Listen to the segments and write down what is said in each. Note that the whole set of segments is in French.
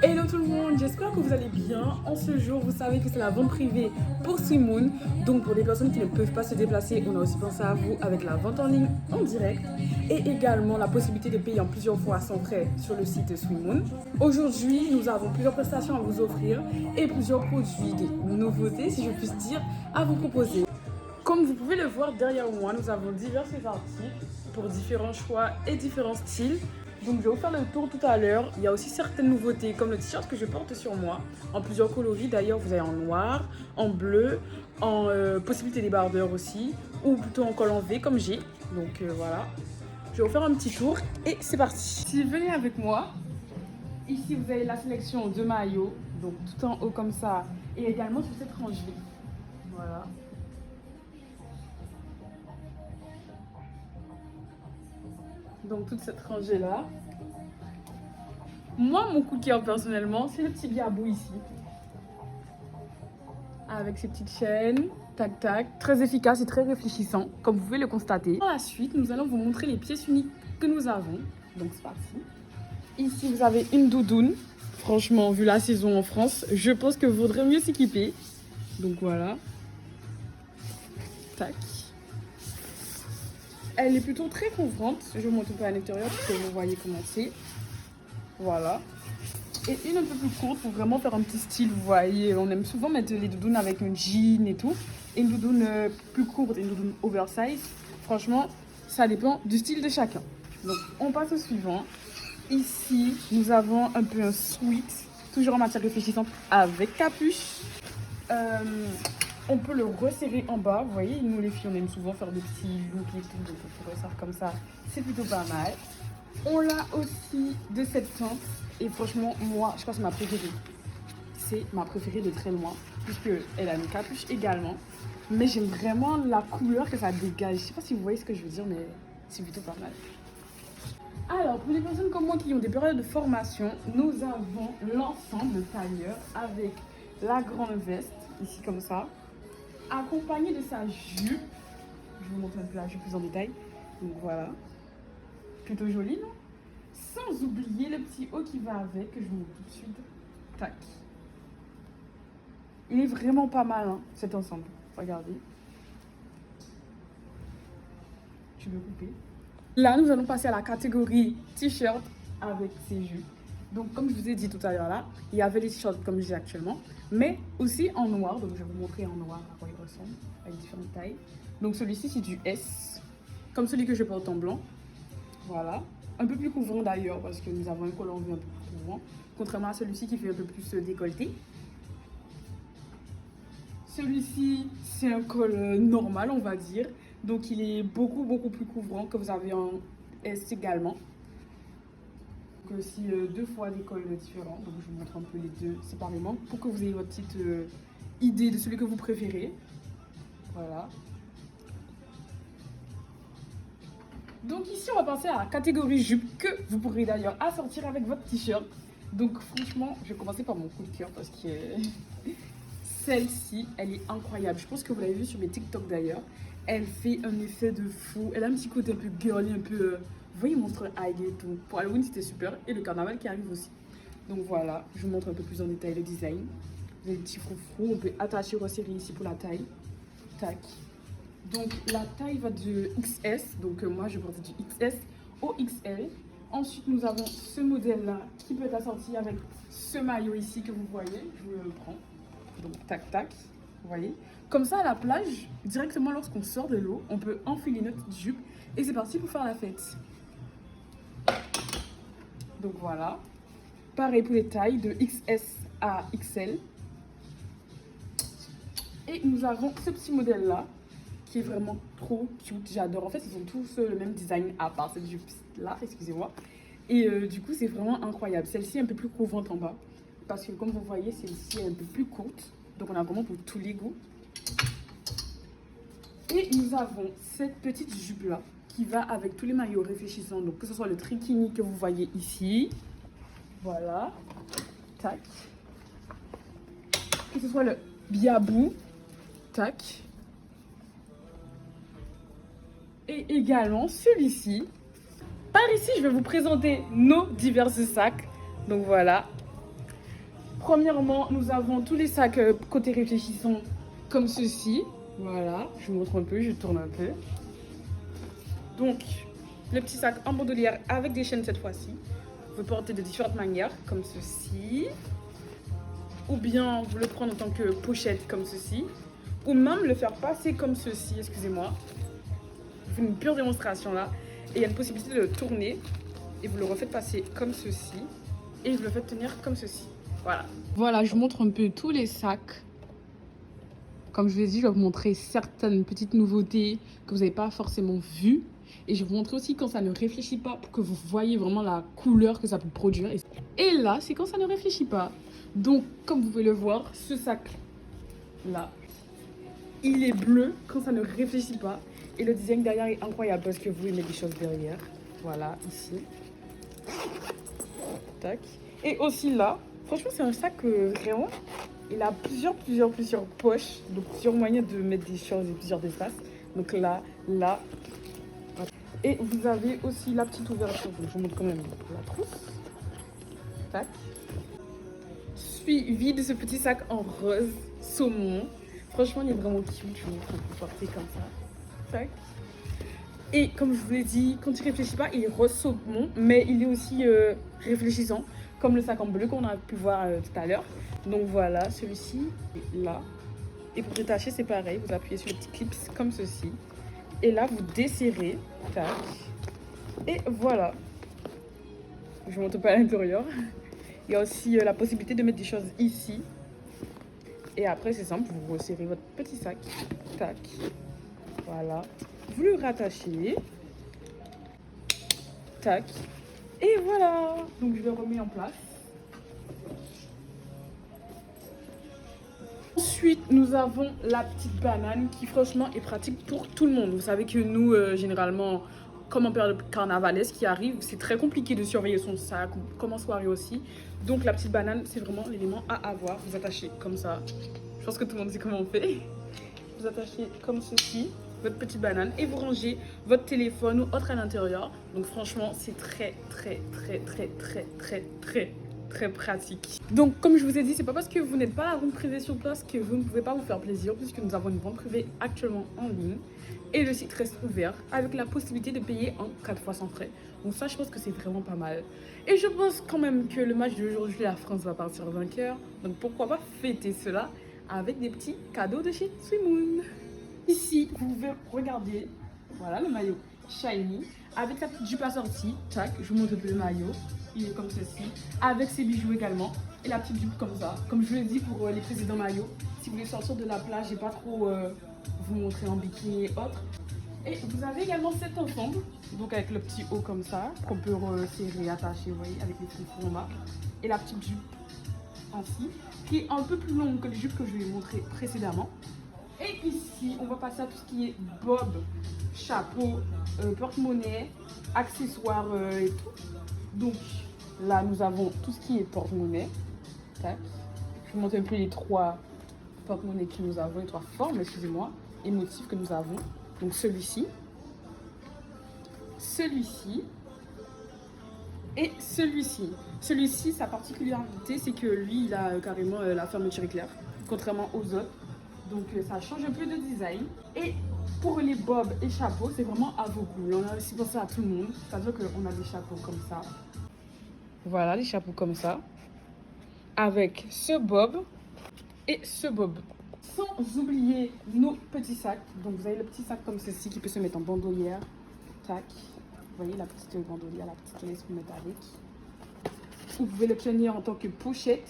Hello tout le monde, j'espère que vous allez bien. En ce jour, vous savez que c'est la vente privée pour Swimoon. Donc pour les personnes qui ne peuvent pas se déplacer, on a aussi pensé à vous avec la vente en ligne en direct et également la possibilité de payer en plusieurs fois sans frais sur le site Swimoon. Aujourd'hui, nous avons plusieurs prestations à vous offrir et plusieurs produits, des nouveautés si je puis dire, à vous proposer. Comme vous pouvez le voir derrière moi, nous avons divers articles pour différents choix et différents styles. Donc je vais vous faire le tour tout à l'heure. Il y a aussi certaines nouveautés comme le t-shirt que je porte sur moi en plusieurs coloris. D'ailleurs, vous avez en noir, en bleu, en possibilité débardeur aussi, ou plutôt en col en V comme j'ai. Donc voilà. Je vais vous faire un petit tour et c'est parti. Si vous venez avec moi, ici vous avez la sélection de maillots, donc tout en haut comme ça, et également sur cette rangée. Voilà. Donc toute cette rangée là. Moi, mon coup de cœur personnellement, c'est le petit biabou ici. Avec ses petites chaînes, tac tac, très efficace et très réfléchissant, comme vous pouvez le constater. Par la suite, nous allons vous montrer les pièces uniques que nous avons. Donc c'est parti. Ici, vous avez une doudoune. Franchement, vu la saison en France, je pense que vous vaudrait mieux s'équiper. Donc voilà. Tac. Elle est plutôt très couvrante. Je vous montre un peu à l'intérieur pour que vous voyez comment c'est. Voilà. Et une un peu plus courte pour vraiment faire un petit style, vous voyez. On aime souvent mettre les doudounes avec un jean et tout. Et une doudoune plus courte, une doudoune oversize. Franchement, ça dépend du style de chacun. Donc, on passe au suivant. Ici, nous avons un peu un sweat, toujours en matière réfléchissante, avec capuche. On peut le resserrer en bas, vous voyez. Nous, les filles, on aime souvent faire des petits looks et tout. Donc, on peut resserrer comme ça. C'est plutôt pas mal. On l'a aussi de cette teinte. Et franchement, moi, je pense que c'est ma préférée. C'est ma préférée de très loin. Puisqu'elle a une capuche également. Mais j'aime vraiment la couleur que ça dégage. Je sais pas si vous voyez ce que je veux dire, mais c'est plutôt pas mal. Alors, pour les personnes comme moi qui ont des périodes de formation, nous avons l'ensemble tailleur avec la grande veste, ici comme ça, accompagnée de sa jupe. Je vous montre un peu la jupe plus en détail. Donc voilà. Plutôt jolie, non? Sans oublier le petit haut qui va avec, que je vous montre tout de suite. Tac. Il est vraiment pas mal, hein, cet ensemble. Regardez. Je vais couper. Là, nous allons passer à la catégorie t-shirt avec ses jupes. Donc, comme je vous ai dit tout à l'heure là, il y avait les t-shirts comme j'ai actuellement, mais aussi en noir. Donc, je vais vous montrer en noir à quoi il ressemble, avec différentes tailles. Donc, celui-ci, c'est du S, comme celui que je porte en blanc. Voilà. Un peu plus couvrant d'ailleurs, parce que nous avons un col en V un peu plus couvrant, contrairement à celui-ci qui fait un peu plus décolleté. Celui-ci, c'est un col normal, on va dire. Donc, il est beaucoup plus couvrant que vous avez en S également. Donc, aussi deux fois des cols différents. Donc, je vous montre un peu les deux séparément pour que vous ayez votre petite idée de celui que vous préférez. Voilà. Donc ici, on va passer à la catégorie jupe que vous pourrez d'ailleurs assortir avec votre t-shirt. Donc franchement, je vais commencer par mon coup de cœur parce que celle-ci, elle est incroyable. Je pense que vous l'avez vu sur mes TikTok d'ailleurs. Elle fait un effet de fou. Elle a un petit côté un peu girly, un peu... vous voyez, monstre high et tout. Pour Halloween, c'était super. Et le carnaval qui arrive aussi. Donc voilà, je vous montre un peu plus en détail le design. Vous avez des petits froufrous. On peut attacher, resserrer ici pour la taille. Tac. Donc la taille va de XS, donc moi je porte du XS au XL. Ensuite nous avons ce modèle là qui peut être assorti avec ce maillot ici que vous voyez, je vous le prends. Donc tac tac, vous voyez. Comme ça à la plage, directement lorsqu'on sort de l'eau, on peut enfiler notre petite jupe et c'est parti pour faire la fête. Donc voilà. Pareil pour les tailles de XS à XL. Et nous avons ce petit modèle là qui est vraiment trop cute, j'adore. En fait, ils ont tous le même design à part cette jupe là, excusez-moi. Et du coup, c'est vraiment incroyable. Celle-ci est un peu plus couvrante en bas parce que comme vous voyez, celle-ci est un peu plus courte. Donc on a vraiment pour tous les goûts. Et nous avons cette petite jupe là qui va avec tous les maillots réfléchissants. Donc que ce soit le trikini que vous voyez ici, voilà, tac. Que ce soit le biabou, tac. Et également celui-ci. Par ici, je vais vous présenter nos divers sacs. Donc voilà. Premièrement, nous avons tous les sacs côté réfléchissant comme ceci. Voilà, je vous montre un peu, je tourne un peu. Donc, le petit sac en bandoulière avec des chaînes cette fois-ci. Vous portez de différentes manières comme ceci. Ou bien vous le prendre en tant que pochette comme ceci. Ou même le faire passer comme ceci, excusez-moi. Je fais une pure démonstration là. Et il y a une possibilité de le tourner. Et vous le refaites passer comme ceci. Et vous le faites tenir comme ceci. Voilà. Voilà, je vous montre un peu tous les sacs. Comme je vous ai dit, je vais vous montrer certaines petites nouveautés que vous n'avez pas forcément vues. Et je vais vous montrer aussi quand ça ne réfléchit pas pour que vous voyez vraiment la couleur que ça peut produire. Et là, c'est quand ça ne réfléchit pas. Donc, comme vous pouvez le voir, ce sac-là, il est bleu quand ça ne réfléchit pas. Et le design derrière est incroyable parce que vous pouvez mettre des choses derrière. Voilà, ici. Tac. Et aussi là, franchement, c'est un sac vraiment... Il a plusieurs poches, donc plusieurs moyens de mettre des choses et plusieurs espaces. Donc là. Et vous avez aussi la petite ouverture. Donc je vous montre quand même la trousse. Tac. Suivi de ce petit sac en rose saumon. Franchement, il est vraiment cute. Je vous montre un peu porter comme ça. Tac. Et comme je vous l'ai dit, quand il ne réfléchit pas, il est rose saumon, mais il est aussi réfléchissant, comme le sac en bleu qu'on a pu voir tout à l'heure. Donc voilà, celui-ci est là. Et pour détacher, c'est pareil. Vous appuyez sur les petits clips comme ceci. Et là, vous desserrez. Tac. Et voilà. Je ne montre pas à l'intérieur. Il y a aussi la possibilité de mettre des choses ici. Et après, c'est simple. Vous resserrez votre petit sac. Tac. Voilà. Vous le rattachez. Tac. Et voilà. Donc, je le remets en place. Ensuite, nous avons la petite banane qui franchement est pratique pour tout le monde. Vous savez que nous, généralement, comme en période carnavalesque qui arrive, c'est très compliqué de surveiller son sac, comme en soirée aussi. Donc la petite banane, c'est vraiment l'élément à avoir. Vous attachez comme ça. Je pense que tout le monde sait comment on fait. Vous attachez comme ceci, votre petite banane, et vous rangez votre téléphone ou autre à l'intérieur. Donc franchement, c'est très pratique. Donc comme je vous ai dit, c'est pas parce que vous n'êtes pas à la vente privée sur place que vous ne pouvez pas vous faire plaisir, puisque nous avons une vente privée actuellement en ligne et le site reste ouvert avec la possibilité de payer en 4 fois sans frais. Donc ça, je pense que c'est vraiment pas mal. Et je pense quand même que le match d'aujourd'hui, la France va partir vainqueur. Donc pourquoi pas fêter cela avec des petits cadeaux de chez Swimoon. Ici, vous pouvez regarder, voilà le maillot shiny avec sa petite jupe assortie. Tac, je vous montre un peu le maillot. Il est comme ceci, avec ses bijoux également. Et la petite jupe comme ça. Comme je vous l'ai dit pour les précédents maillots, si vous voulez sortir de la plage et pas trop vous montrer en bikini et autres. Et vous avez également cet ensemble, donc avec le petit haut comme ça, qu'on peut resserrer, attacher, vous voyez, avec les froufrous en bas. Et la petite jupe ainsi, qui est un peu plus longue que les jupes que je vous ai montrées précédemment. Et ici, on va passer à tout ce qui est bob, chapeau, porte-monnaie, accessoires et tout. Donc là, nous avons tout ce qui est porte-monnaie. Tac. Je vous montre un peu les 3 porte-monnaie que nous avons, les 3 formes, excusez-moi, et motifs que nous avons. Donc celui-ci, celui-ci et celui-ci. Celui-ci, sa particularité, c'est que lui, il a carrément la fermeture éclair, contrairement aux autres. Donc ça change un peu de design. Et pour les bobs et chapeaux, c'est vraiment à vos goûts. On a aussi pensé à tout le monde. C'est-à-dire qu'on a des chapeaux comme ça. Voilà, les chapeaux comme ça. Avec ce bob et ce bob. Sans oublier nos petits sacs. Donc vous avez le petit sac comme ceci qui peut se mettre en bandoulière. Tac. Vous voyez la petite bandoulière, la petite laisse pour mettre avec. Vous pouvez le tenir en tant que pochette.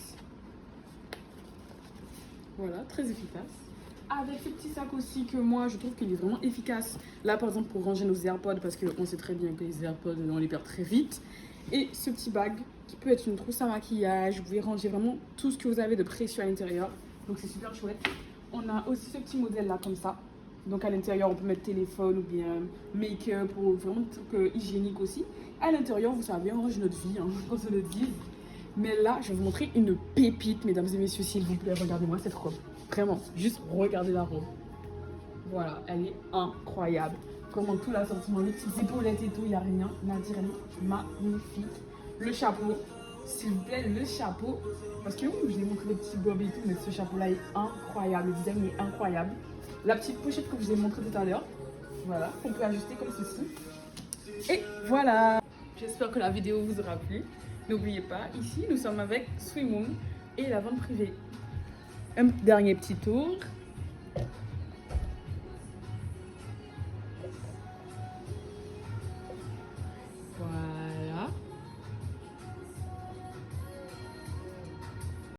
Voilà, très efficace. Avec ce petit sac aussi que moi je trouve qu'il est vraiment efficace. Là par exemple pour ranger nos AirPods parce qu'on sait très bien que les AirPods on les perd très vite. Et ce petit bag qui peut être une trousse à maquillage. Vous pouvez ranger vraiment tout ce que vous avez de précieux à l'intérieur. Donc c'est super chouette. On a aussi ce petit modèle là comme ça. Donc à l'intérieur on peut mettre téléphone ou bien make-up ou vraiment des trucs hygiéniques aussi. À l'intérieur vous savez on range notre vie, hein, qu'on se le dise. Mais là je vais vous montrer une pépite mesdames et messieurs s'il vous plaît. Regardez-moi cette robe. Vraiment, juste regardez la robe. Voilà, elle est incroyable. Comment tout l'assortiment, les petites épaulettes et tout, il n'y a rien à dire, elle est magnifique. Le chapeau, s'il vous plaît, le chapeau. Parce que oui, je vous ai montré les petits bobs et tout, mais ce chapeau-là est incroyable. Le design est incroyable. La petite pochette que je vous ai montré tout à l'heure. Voilà, qu'on peut ajuster comme ceci. Et voilà. J'espère que la vidéo vous aura plu. N'oubliez pas, ici, nous sommes avec Swimmoon et la vente privée. Un dernier petit tour.